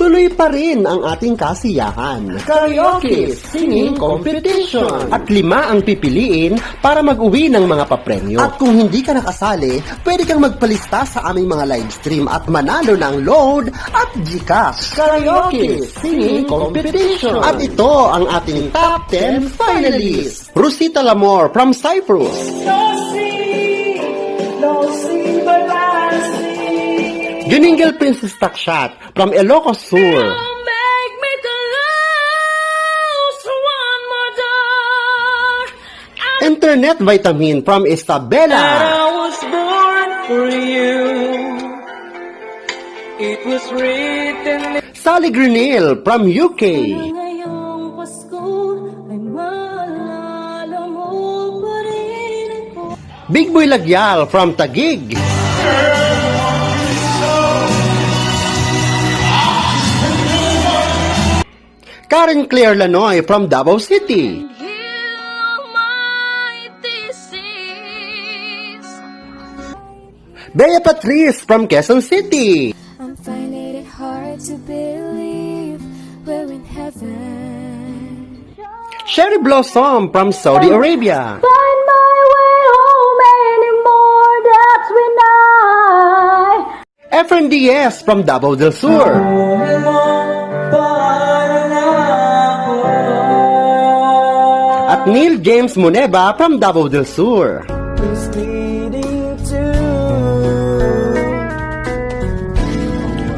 Tuloy pa rin ang ating kasiyahan. Karaoke, singing competition. At 5 ang pipiliin para mag-uwi ng mga papremyo. At kung hindi ka nakasali, pwede kang magpalista sa aming mga live stream at manalo ng load at Gcash. Karaoke, singing competition. At ito ang ating top 10 finalists. Rosita Lamor from Cyprus. Juningle Princess Takshat from Ilocos Sur. Internet Vitamin from Isabela. I was born for you. It was written. Sally Grenell from UK. Ngayong Pasko ay maalala mo pa rin ako. Big Boy Lagyal from Taguig. Karen Claire Lanoy from Davao City. Bea Patrice from Quezon City. I'm finding it hard to believe we're in heaven. Sherry Blossom from Saudi Arabia. Find my way home anymore, that's when Efren Diaz from Davao del Sur. At Neil James Moneba from Davao del Sur.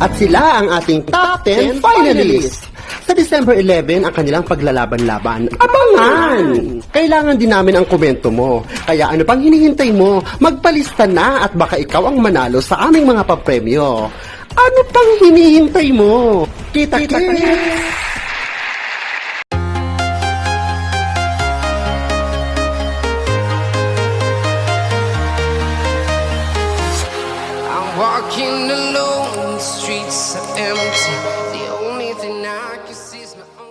At sila ang ating top 10 finalists. Sa December 11 ang kanilang paglalaban-laban. Abangan! Kailangan din namin ang komento mo. Kaya ano pang hinihintay mo? Magpalista na at baka ikaw ang manalo sa aming mga papremyo. Ano pang hinihintay mo? Kita-kits! Walking alone, the streets are empty. The only thing I can see is my own.